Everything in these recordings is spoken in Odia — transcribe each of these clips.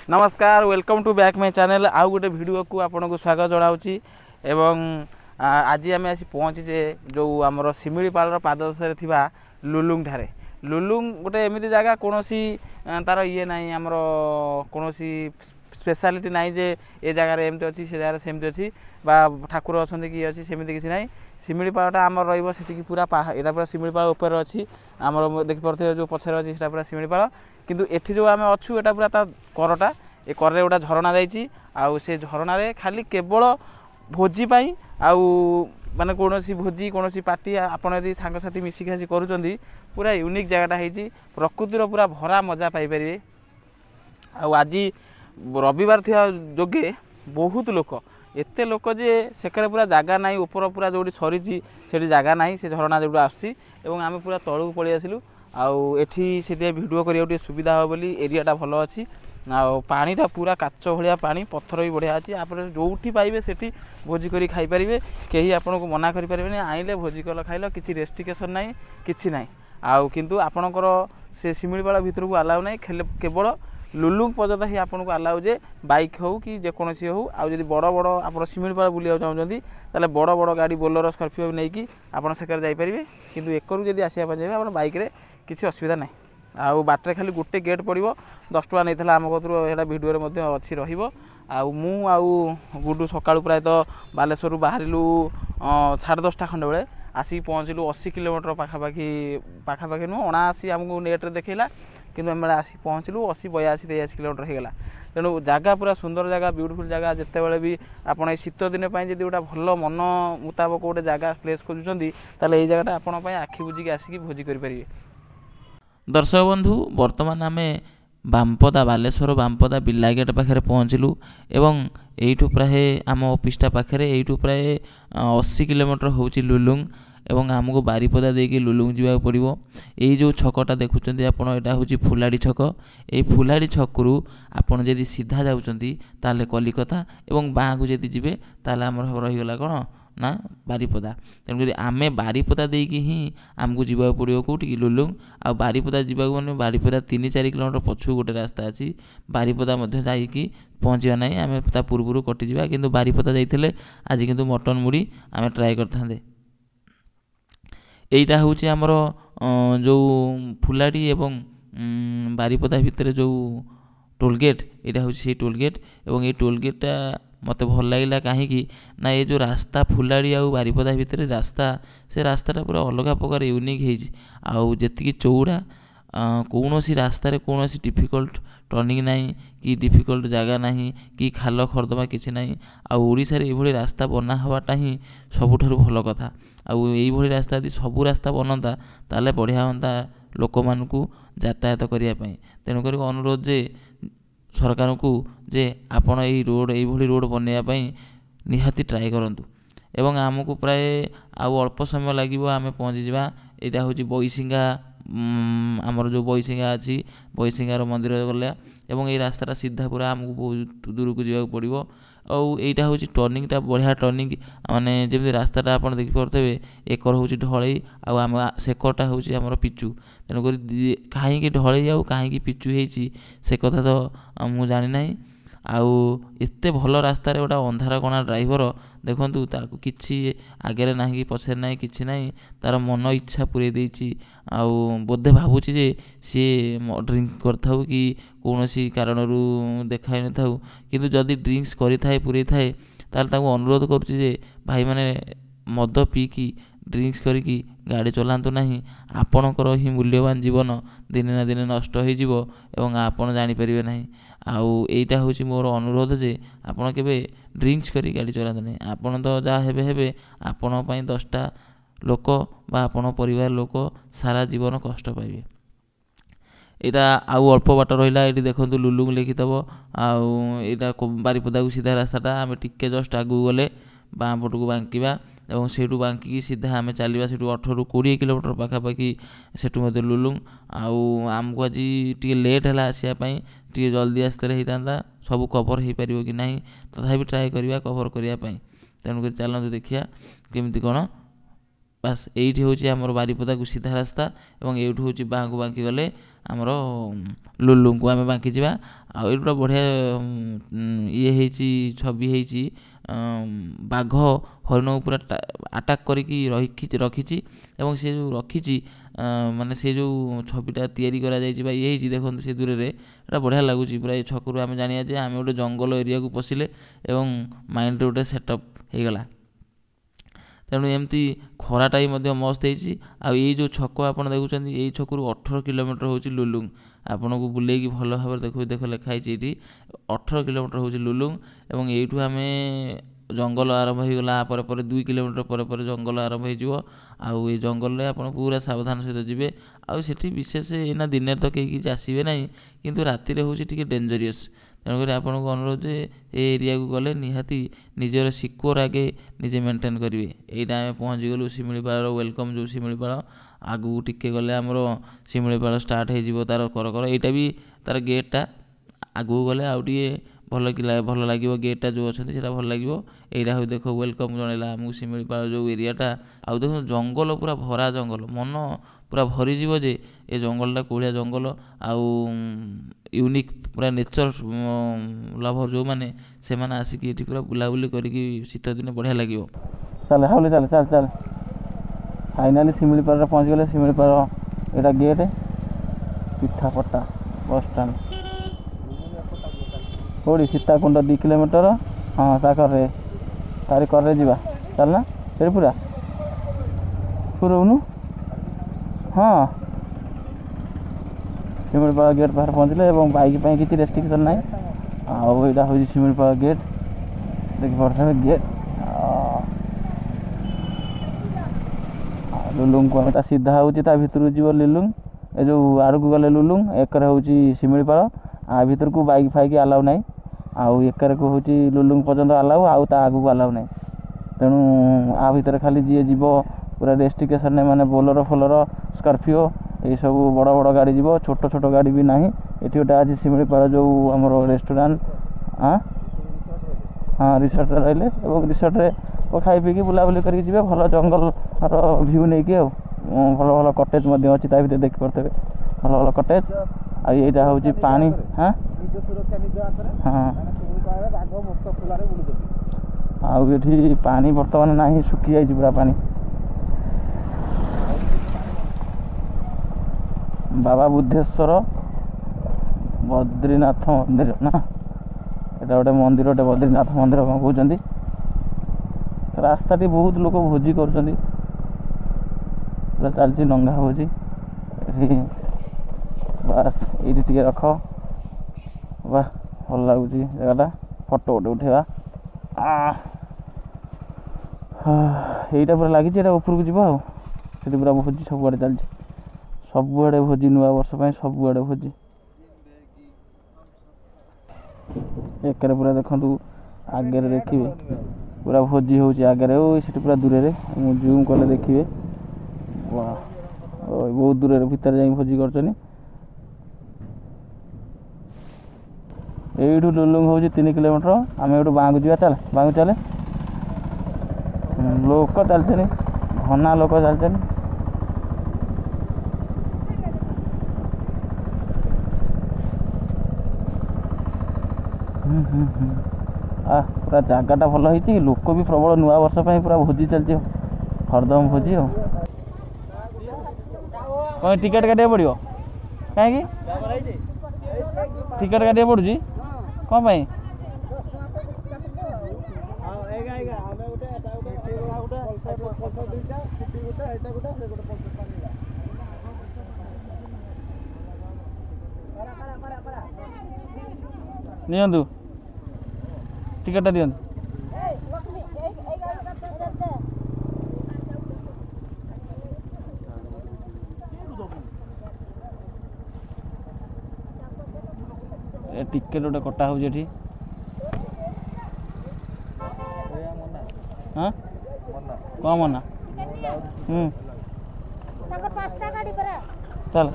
नमस्कार welcome to back my channel आउ गोटे वीडियो को आपन को स्वागत जनाऊँगी एवं आज आम आसी पहुँचे जो आमर शिमिलीपाल पाददेशे थिबा लुलुंग ठारे लुलुंग गोटे एमती जगह कौन तार ये ना आमर कौन स्पेशलिटी ना जे ए जगार एमती अच्छी से जगह सेमती अच्छी ठाकुर अच्छा कि अच्छी सेमती किसी ना शिमिलीपालटा आमर रही पूरा यहाँ पूरा शिमिलीपाल उपर अच्छी आमर देखिपे जो पछर अच्छी पूरा शिमिलीपाल किंतु एठी जो आम अच्छु एटा पूरा ता करटा ए करे गोटा झरणा जाइए आउ से झरणा रे खाली केवल भोजी पाई आउ माने कौन भोजी कौन पार्टी आपड़ यदि सांगसाथी मिसिकी करुँच पूरा यूनिक जगहटा है प्रकृतिर पूरा भरा मजा पाइपर आज रविवार थी जोगे बहुत लोक एते लोक जे सेकरे पूरा जगह ना ऊपर पूरा जो सरी से जगह ना से झरणा जो आसुची आम पूरा तलू पलि आसिलु आठी से भिडियो करा सुविधा हो बोली एरियाटा भल अच्छी पानीटा पूरा काच भाया पानी पत्थर भी बढ़िया अच्छी आप जो पाइबे से भोजी करी खाई पारिबे कहीं आपन को मना करि पारिबेनी आइले भोजी कल खाइल किसी रेस्ट्रिक्शन ना किसी ना आउ किंतु आपणकर से शिमिलीपाल भितर को अलाउ ना केवल लुलुंग पर्यटन ही आपको अलाउ जे बाइक हो कि जेकोसी हो आदि बड़ बड़ आप शिमिलीपाल बुलाक चाहते ताले बड़ बड़ गाड़ी बोलेरो स्कॉर्पियो नहीं कि आप जाइपारे किंतु एकरू जब आसपा चाहिए आप बाइक रे किसी असुविधा ना आउ बाटे खाली गोटे गेट पड़ो 10 टका नहीं आम कतुर भिडियो अच्छी रु गुडू सका प्रायतः बालेश्वर बाहरिलु 10:30 खंडे बेले आसिक पहुँचलु 80 किलोमीटर पाखापाखि नुह 79 आमको नेट्रे देखला किंतु आम आसिक पहुँचलु 80 82 83 किलोमीटर होगा तेणु जगह पूरा सुंदर जगह ब्यूटीफुल जगह जिते भी आप शीत दिन जब गोटे भल मन मुताबक गोटे जगह प्लेस खोजुंट ताले ये जगह आपण आखि बुझिकी आसिक भोजी करें। दर्शक बंधु वर्तमान आम बामपदा बालेश्वर बामपदा बिल्ला गेट पाखे पहुँचलु एवं यू प्राय आम ऑफिसटा पाखे यू प्राय 80 किलोमीटर हूँ लुलुंग एवं आमको बारिपदा देकी लुलुंग जावाक पड़ो यही जो छकटा देखुं आपड़ यहाँ हूँ फुलाड़ी छक ये फुलाड़ी छकु आपड़ जदि सीधा जाऊँच ताले कलिकता एवं बाँ को जदि जी ताले आम रहीगला कौन ना बारिपदा तेणुक आम बारिपदा देकी ही आमको जावाक पड़ो कौटी लुलुंग आ बारिपदा जावाक मैंने बारिपदा 3-4 किलोमीटर पछू गोटे रास्ता अच्छी बारिपदा जाइकी पहुँचवा ना आम ता पूर्व कटिजा किंतु बारिपदा जाइए आज किंतु मटन मुड़ी आम ट्राए करते यहीटा हूँ आमर जो फुलाड़ी एवं बारिपदा भितर जो टोलगेट यहाँ हूँ से टोलगेट और ये टोलगेटा मत भल लगे कहीं ना ये जो रास्ता फुलाड़ी आ बारिपदा भितर रास्ता से रास्ताटा पूरा अलग प्रकार यूनिक होती चौड़ा कौन सी रास्तार कौन सी डिफिकल्ट टर्निंग ना कि डिफिकल्ट जगह ना कि खाल खरदमा किसी ना आशार ये रास्ता बना हवाटा ही सबुठ भल कथा आई रास्ता यदि सबू रास्ता बनता ताले बढ़िया हाँ लोक मानू यातायात करने तेणुक अनुरोध जे सरकार को जे आपण यही रोड ये रोड बनवाई निहाती ट्राए करूँ एवं आमको प्राय आउ अल्प समय लगे आम पहुँची जा यहाँ हूँ बईसिंगा आमर जो बईसिंगा अच्छी बईसिंगार मंदिर गला एवं ये रास्ता सीधा पूरा आमको बहुत दूर को जावाक पड़ो और यहाँ हूँ टर्निंगटा बढ़िया टर्निंग माने जमी रास्ताटा आप देखिपे एकर हूँ ढलई आम सेकरटा हूँ आमर पिचु तेणुक कहीं ढलई आउ कहीं पिचु होती से कथा तो मुझे जानी ना आते भल रास्ता गोटा अंधार कणा ड्राइवर देखु ताकू कि आगे ना कि पछे ना कि ना तार मन इच्छा पूरे देती बोधे भावुची जे सी ड्रिंक करता कि कौन सी कारण देखा न था कि जदि ड्रिंक्स करें पूरे थाए अनुरोध करुच्चे भाई मैंने मद पीकी ड्रिंक्स करी गाड़ी चलातु ना आपणकर ही मूल्यवान जीवन दिने ना दिने नष्ट हो आपड़ जानीपर ना आईटा हूँ मोर अनुरोध जे आपड़ के ड्रिंक्स करी गाड़ी चलातु ना आपड़ तो जहाँ हे आपण 10टा लोक बा आपण परिवार लोक सारा जीवन कष्ट पाइबे यहाँ आउ अल्प बाट रहा ये देखो लुलुंग लिखिथब आईटा बारिपदा को सीधा रास्ताटा आम टिके जस्ट आगू गले बाँ पट को बांकिबा और सेठू बांकिकी सीधा आम चलवा से 18-20 किलोमीटर पाखापाखि सेठू लुलुंग आमको आज टी लेट है आसापी टी जल्दी आसते होता सब कभर हो पार कि ना तथा ट्राए करवा कभर करने तेणुक चलते देखिए केमती कौन बास ये हूँ आमर बारिपदा को सीधा रास्ता और ये हूँ बाँ को बांकी गले आमर लुलुंग को आम बांकी जा ଆଉ ଏଇଟା ବଢ଼ିଆ ଇଏ ହେଇଛି, ଛବି ହେଇଛି। ବାଘ ହରିଣକୁ ପୁରା ଆଟାକ୍ କରିକି ରଖିଛି ଏବଂ ସେ ଯେଉଁ ରଖିଛି ମାନେ ସେ ଯେଉଁ ଛବିଟା ତିଆରି କରାଯାଇଛି ବା ଇଏ ହେଇଛି, ଦେଖନ୍ତୁ ସେ ଦୂରରେ ଏଇଟା ବଢ଼ିଆ ଲାଗୁଛି। ପୁରା ଏ ଛକରୁ ଆମେ ଜାଣିବା ଯେ ଆମେ ଗୋଟେ ଜଙ୍ଗଲ ଏରିଆକୁ ପଶିଲେ ଏବଂ ମାଇଣ୍ଡରେ ଗୋଟେ ସେଟଅପ୍ ହେଇଗଲା। ତେଣୁ ଏମିତି ଖରାଟା ବି ମଧ୍ୟ ମସ୍ତ ହେଇଛି। ଆଉ ଏଇ ଯେଉଁ ଛକ ଆପଣ ଦେଖୁଛନ୍ତି, ଏଇ ଛକରୁ 18 କିଲୋମିଟର ହେଉଛି ଲୁଲୁଙ୍ଗ। ଆପଣଙ୍କୁ ବୁଲେଇକି ଭଲ ଭାବରେ ଦେଖ ଲେଖା ହେଇଛି ଏଇଠି 18 କିଲୋମିଟର ହେଉଛି ଲୁଲୁଙ୍ଗ। ଏବଂ ଏଇଠୁ ଆମେ ଜଙ୍ଗଲ ଆରମ୍ଭ ହେଇଗଲା, ପରେ 2 କିଲୋମିଟର ପରେ ଜଙ୍ଗଲ ଆରମ୍ଭ ହେଇଯିବ। ଆଉ ଏଇ ଜଙ୍ଗଲରେ ଆପଣ ପୁରା ସାବଧାନ ସହିତ ଯିବେ। ଆଉ ସେଠି ବିଶେଷ ଏଇନା ଦିନରେ ତ କେହି କିଛି ଆସିବେ ନାହିଁ, କିନ୍ତୁ ରାତିରେ ହେଉଛି ଟିକେ ଡେଞ୍ଜରିୟସ୍। ତେଣୁକରି ଆପଣଙ୍କୁ ଅନୁରୋଧ ଯେ ଏ ଏରିଆକୁ ଗଲେ ନିହାତି ନିଜର ସିକ୍ୟୁର ଆଗେ ନିଜେ ମେଣ୍ଟେନ୍ କରିବେ। ଏଇଟା ଆମେ ପହଞ୍ଚିଗଲୁ ଶିମିଳିପାଳର ୱେଲକମ୍, ଯେଉଁ ଶିମିଳିପାଳ। ଆଗକୁ ଟିକେ ଗଲେ ଆମର ଶିମିଳିପାଳ ଷ୍ଟାର୍ଟ ହେଇଯିବ ତାର କରକର। ଏଇଟା ବି ତାର ଗେଟ୍ଟା। ଆଗକୁ ଗଲେ ଆଉ ଟିକେ ଭଲ ଲାଗିବ, ଗେଟ୍ଟା ଯେଉଁ ଅଛନ୍ତି ସେଇଟା ଭଲ ଲାଗିବ। ଏଇଟା ହଉ ଦେଖ ୱେଲକମ୍ ଜଣେଇଲା ଆମକୁ ଶିମିଳିପାଳ ଯେଉଁ ଏରିଆଟା। ଆଉ ଦେଖନ୍ତୁ ଜଙ୍ଗଲ ପୁରା ଭରା ଜଙ୍ଗଲ, ମନ ପୁରା ଭରିଯିବ ଯେ ଏ ଜଙ୍ଗଲଟା କୋଳିଆ ଜଙ୍ଗଲ। ଆଉ ୟୁନିକ୍ ପୁରା ନେଚର ଲଭର ଯେଉଁମାନେ, ସେମାନେ ଆସିକି ଏଠି ପୁରା ବୁଲାବୁଲି କରିକି ଶୀତ ଦିନେ ବଢ଼ିଆ ଲାଗିବ। ଚାଲେ ହାଉଲି ଚାଲେ ଫାଇନାଲି ଶିମିଳିପାଳରେ ପହଞ୍ଚିଗଲେ। ଶିମିଳିପାଳ ଏଇଟା ଗେଟ୍, ପିଠାପଟା ବସଷ୍ଟାଣ୍ଡ। କେଉଁଠି? ସୀତାକୁଣ୍ଡ 2 କିଲୋମିଟର। ହଁ ତାରି କରରେ ଯିବା। ଚାଲନା ସେଠି ପୁରା ରହୁନୁ। ହଁ ଶିମିଳିପାଳ ଗେଟ୍ ପାଖରେ ପହଞ୍ଚିଲେ ଏବଂ ବାଇକ୍ ପାଇଁ କିଛି ରେଷ୍ଟ୍ରିକ୍ସନ୍ ନାହିଁ। ଆଉ ଏଇଟା ହେଉଛି ଶିମିଳିପାଳ ଗେଟ୍, ଦେଖିପାରୁଥିବେ ଗେଟ୍। ଲୁଲୁଙ୍ଗକୁ ଆମେ ସିଧା ହେଉଛି ତା ଭିତରକୁ ଯିବ ଲୁଲୁଙ୍ଗ। ଏ ଯେଉଁ ଆଡ଼କୁ ଗଲେ ଲୁଲୁଙ୍ଗ, ଏକରେ ହେଉଛି ଶିମିଳିପାଳ। ଭିତରକୁ ବାଇକ୍ ଫାଇକ୍ ଆଲାଉ ନାହିଁ। ଆଉ ଏକରେକୁ ହେଉଛି ଲୁଲୁଙ୍ଗ ପର୍ଯ୍ୟନ୍ତ ଆଲାଉ, ଆଉ ତା ଆଗକୁ ଆଲାଉ ନାହିଁ। ତେଣୁ ଭିତରେ ଖାଲି ଯିଏ ଯିବ ପୁରା ରେଷ୍ଟ୍ରିକ୍ସନ୍, ମାନେ ବୋଲେରୋ ଫୋଲେରୋ ସ୍କର୍ପିଓ ଏଇସବୁ ବଡ଼ ବଡ଼ ଗାଡ଼ି ଯିବ, ଛୋଟ ଗାଡ଼ି ବି ନାହିଁ। ଏଠି ଗୋଟେ ଅଛି ଶିମିଳିପାଳ ଯେଉଁ ଆମର ରେଷ୍ଟୁରାଣ୍ଟ। ହଁ ରିସର୍ଟରେ ରହିଲେ ଏବଂ ରିସର୍ଟରେ ଖାଇ ପିଇକି ବୁଲାବୁଲି କରିକି ଯିବେ, ଭଲ ଜଙ୍ଗଲର ଭ୍ୟୁ ନେଇକି। ଆଉ ଭଲ କଟେଜ୍ ମଧ୍ୟ ଅଛି ତା ଭିତରେ, ଦେଖିପାରୁଥିବେ ଭଲ କଟେଜ୍। ଆଉ ଏଇଟା ହେଉଛି ପାଣି। ହଁ ଆଉ ଏଠି ପାଣି ବର୍ତ୍ତମାନ ନାହିଁ, ଶୁଖିଯାଇଛି ପୁରା ପାଣି। ବାବା ବୁଦ୍ଧେଶ୍ୱର ବଦ୍ରିନାଥ ମନ୍ଦିର ନା, ଏଇଟା ଗୋଟେ ମନ୍ଦିରଟେ, ବଦ୍ରିନାଥ ମନ୍ଦିର କ'ଣ କହୁଛନ୍ତି। ରାସ୍ତାଟି ବହୁତ ଲୋକ ଭୋଜି କରୁଛନ୍ତି, ପୁରା ଚାଲିଛି ଡଙ୍ଗା ଭୋଜି। ଏଠି ବାସ୍ ଏଇଠି ଟିକେ ରଖ, ବାଃ ଭଲ ଲାଗୁଛି ଜାଗାଟା, ଫଟୋ ଗୋଟେ ଉଠେଇବା। ଏଇଟା ପୁରା ଲାଗିଛି, ଏଇଟା ଉପରକୁ ଯିବ। ଆଉ ସେଠି ପୁରା ଭୋଜି ସବୁଆଡ଼େ ଚାଲିଛି, ସବୁଆଡ଼େ ଭୋଜି, ନୂଆ ବର୍ଷ ପାଇଁ ସବୁଆଡ଼େ ଭୋଜି। ଏକରେ ପୁରା ଦେଖନ୍ତୁ ଆଗରେ ଦେଖିବେ ପୁରା ଭୋଜି ହେଉଛି ଆଗରେ। ସେଠି ପୁରା ଦୂରରେ ମୁଁ ଜୁମ୍ କଲେ ଦେଖିବେ, ବହୁତ ଦୂରରେ ଭିତରେ ଯାଇ ଭୋଜି କରୁଛନ୍ତି। ଏଇଠୁ ଲୁଲୁଙ୍ଗ ହେଉଛି 3 କିଲୋମିଟର। ଆମେ ଏଇଠୁ ବାଁକୁ ଯିବା, ବାଁକୁ ଚାଲେ। ଲୋକ ଚାଲିଛନ୍ତି, ଘନା ଲୋକ ଚାଲିଛନ୍ତି। ପୁରା ଜାଗାଟା ଭଲ ହେଇଛି, ଲୋକ ବି ପ୍ରବଳ। ନୂଆ ବର୍ଷ ପାଇଁ ପୁରା ଭୋଜି ଚାଲିଛି, ହରଦମ ଭୋଜି। ଆଉ କ'ଣ ଟିକେଟ୍ କାଟିବାକୁ ପଡ଼ିବ? କାହିଁକି ଟିକେଟ୍ କାଟିବାକୁ ପଡ଼ୁଛି? କ'ଣ ପାଇଁ? ନିଅନ୍ତୁ ଟିକେଟ୍ଟା ଦିଅନ୍ତୁ। ଟିକେଟ୍ ଗୋଟେ କଟା ହେଉଛି ଏଠି। ହଁ କ'ଣ ମନା? ଚାଲ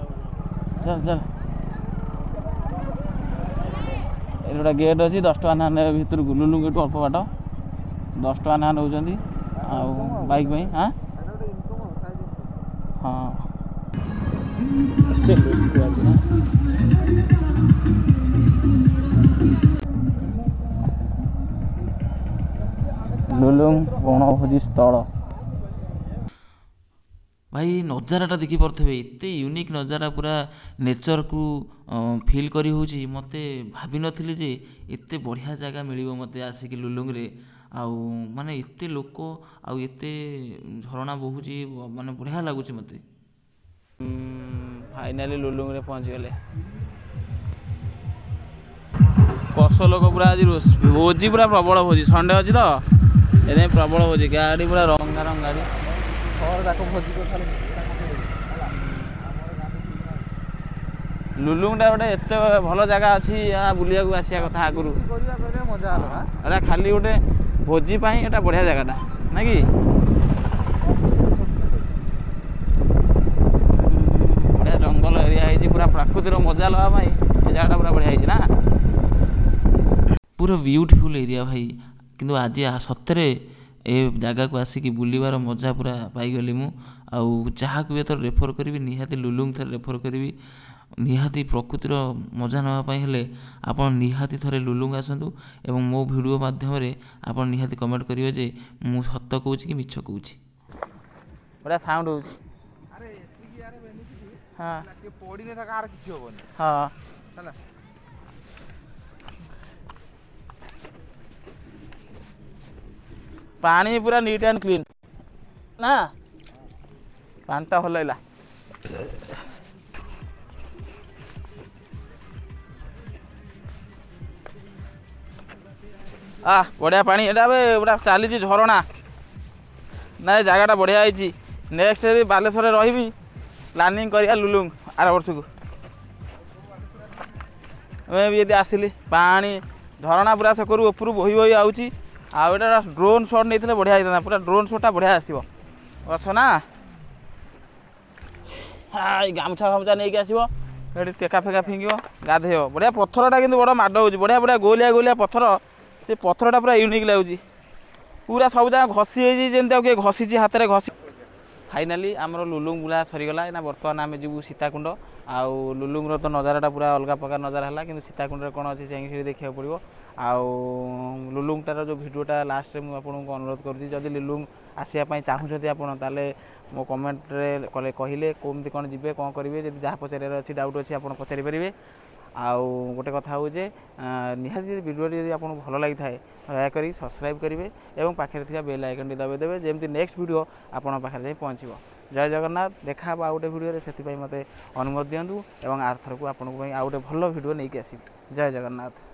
ଏଠି ଗୋଟେ ଗେଟ୍ ଅଛି, 10 ଟଙ୍କା ନେଖା ନେବେ ଭିତରକୁ। ଲୁଲୁଙ୍ଗ ଏଠୁ ଅଳ୍ପ ବାଟ, 10 ଟଙ୍କା ନେଖା ନେଉଛନ୍ତି। ଆଉ ବାଇକ୍ ପାଇଁ ହଁ ଲୁଲୁଙ୍ଗ ବଣଭୋଜି ସ୍ଥଳ। ଭାଇ ନଜାରାଟା ଦେଖିପାରୁଥିବେ, ଏତେ ୟୁନିକ୍ ନଜାରା, ପୁରା ନେଚରକୁ ଫିଲ୍ କରି ହେଉଛି। ମୋତେ ଭାବିନଥିଲି ଯେ ଏତେ ବଢ଼ିଆ ଜାଗା ମିଳିବ ମୋତେ ଆସିକି ଲୁଲୁଙ୍ଗରେ। ଆଉ ମାନେ ଏତେ ଲୋକ ଆଉ ଏତେ ଝରଣା ବହୁଛି, ମାନେ ବଢ଼ିଆ ଲାଗୁଛି ମୋତେ। ଫାଇନାଲି ଲୁଲୁଙ୍ଗରେ ପହଞ୍ଚିଗଲେ। କଷ ଲୋକ ପୁରା ଆଜି ଭୋଜି, ପୁରା ପ୍ରବଳ ଭୋଜି। ସଣ୍ଡେ ଅଛି ତ ଏଥିପାଇଁ ପ୍ରବଳ ଭୋଜି। ଗାଡ଼ି ପୁରା ରଙ୍ଗାରଙ୍ଗ ଗାଡ଼ି, ଭୋଜି କଥା। ଲୁଲୁଙ୍ଗଟା ଗୋଟେ ଏତେ ଭଲ ଜାଗା ଅଛି, ବୁଲିବାକୁ ଆସିବା କଥା ଆଗରୁ। ମଜା ଅଲଗା, ଏଟା ଖାଲି ଗୋଟେ ଭୋଜି ପାଇଁ ଏଟା ବଢ଼ିଆ ଜାଗାଟା, ନାଇଁ କି? ବଢ଼ିଆ ଜଙ୍ଗଲ ଏରିଆ ହେଇଛି, ପୁରା ପ୍ରାକୃତିର ମଜା ନେବା ପାଇଁ ଏ ଜାଗାଟା ପୁରା ବଢ଼ିଆ ହେଇଛି ନା। ପୁରା ବିୟୁଟିଫୁଲ୍ ଏରିଆ ଭାଇ। କିନ୍ତୁ ଆଜି ସତରେ ଏ ଜାଗାକୁ ଆସିକି ବୁଲିବାର ମଜା ପୁରା ପାଇଗଲି ମୁଁ। ଆଉ ଯାହାକୁ ବି ଏଥର ରେଫର୍ କରିବି, ନିହାତି ଲୁଲୁଙ୍ଗ ଥରେ ରେଫର୍ କରିବି। ନିହାତି ପ୍ରକୃତିର ମଜା ନେବା ପାଇଁ ହେଲେ ଆପଣ ନିହାତି ଥରେ ଲୁଲୁଙ୍ଗ ଆସନ୍ତୁ, ଏବଂ ମୋ ଭିଡ଼ିଓ ମାଧ୍ୟମରେ ଆପଣ ନିହାତି କମେଣ୍ଟ କରିବେ ଯେ ମୁଁ ସତ କହୁଛି କି ମିଛ କହୁଛି। ବଢ଼ିଆ ସାଉଣ୍ଡ ହେଉଛି। ହଁ, ପାଣି ପୁରା ନିଟ୍ ଆଣ୍ଡ କ୍ଲିନ୍ ନା, ପାଣିଟା ଭଲ ଲାଗିଲା। ବଢ଼ିଆ ପାଣି, ଏଇଟା ଏବେ ପୁରା ଚାଲିଛି ଝରଣା। ନାଇଁ ଜାଗାଟା ବଢ଼ିଆ ହେଇଛି। ନେକ୍ସଟ ଯଦି ବାଲେଶ୍ୱରରେ ରହିବି, ପ୍ଲାନିଂ କରିବା ଲୁଲୁଙ୍ଗ ଆର ବର୍ଷକୁ। ମୁଁ ବି ଯଦି ଆସିଲି, ପାଣି ଝରଣା ପୁରା ସେକରୁ ଉପରୁ ବୋହି ବୋହି ଆଉଛି। ଆଉ ଏଇଟା ଡ୍ରୋନ୍ ସଟ୍ ନେଇଥିଲେ ବଢ଼ିଆ ହେଇଥାନ୍ତା। ପୁରା ଡ୍ରୋନ୍ ସଟ୍ଟା ବଢ଼ିଆ ଆସିବ। ଗଛ ନା, ଏଇ ଗାମୁଛା ଫାମୁଛା ନେଇକି ଆସିବ, ଏଠି ଟେକା ଫେକା ଫିଙ୍ଗିବ, ଗାଧେଇବ। ବଢ଼ିଆ ପଥରଟା କିନ୍ତୁ ବଡ଼ ମାଡ଼ ହେଉଛି। ବଢ଼ିଆ ବଢ଼ିଆ ଗୋଲିଆ ଗୋଲିଆ ପଥର। ସେ ପଥରଟା ପୁରା ୟୁନିକ୍ ଲାଗୁଛି। ପୁରା ସବୁ ଜାଗା ଘଷି ହେଇଛି, ଯେମିତି ଆଉ କିଏ ଘଷିଛି ହାତରେ ଘଷି। ଫାଇନାଲି ଆମର ଲୁଲୁଙ୍ଗ ବୁଲା ସରିଗଲା। ଏଇନା ବର୍ତ୍ତମାନ ଆମେ ଯିବୁ ସୀତାକୁଣ୍ଡ। ଆଉ ଲୁଲୁଙ୍ଗର ତ ନଜାରାଟା ପୁରା ଅଲଗା ପ୍ରକାର ନଜାରା ହେଲା, କିନ୍ତୁ ସୀତାକୁଣ୍ଡରେ କ'ଣ ଅଛି ଯାଇକି ସେଠି ଦେଖିବାକୁ ପଡ଼ିବ। ଆଉ ଲୁଲୁଙ୍ଗଟାର ଯେଉଁ ଭିଡ଼ିଓଟା ଲାଷ୍ଟରେ ମୁଁ ଆପଣଙ୍କୁ ଅନୁରୋଧ କରୁଛି, ଯଦି ଲୁଲୁଙ୍ଗ ଆସିବା ପାଇଁ ଚାହୁଁଛନ୍ତି ଆପଣ, ତାହେଲେ ମୋ କମେଣ୍ଟରେ କହିଲେ କେମିତି କ'ଣ ଯିବେ, କ'ଣ କରିବେ। ଯଦି ଯାହା ପଚାରିବାର ଅଛି, ଡାଉଟ୍ ଅଛି, ଆପଣ ପଚାରି ପାରିବେ। ଆଉ ଗୋଟେ କଥା ହେଉଛି, ନିହାତି ଯଦି ଭିଡ଼ିଓଟି ଯଦି ଆପଣଙ୍କୁ ଭଲ ଲାଗିଥାଏ, ଦୟାକରି ସବସ୍କ୍ରାଇବ୍ କରିବେ ଏବଂ ପାଖରେ ଥିବା ବେଲ୍ ଆଇକନ୍ଟି ଦବାଇ ଦେବେ, ଯେମିତି ନେକ୍ସଟ ଭିଡ଼ିଓ ଆପଣଙ୍କ ପାଖରେ ଯାଇ ପହଞ୍ଚିବ। ଜୟ ଜଗନ୍ନାଥ। ଦେଖା ହେବ ଆଉ ଗୋଟେ ଭିଡ଼ିଓରେ। ସେଥିପାଇଁ ମୋତେ ଅନୁମତି ଦିଅନ୍ତୁ, ଏବଂ ଆରଥରକୁ ଆପଣଙ୍କ ପାଇଁ ଆଉ ଗୋଟେ ଭଲ ଭିଡ଼ିଓ ନେଇକି ଆସିବି। ଜୟ ଜଗନ୍ନାଥ।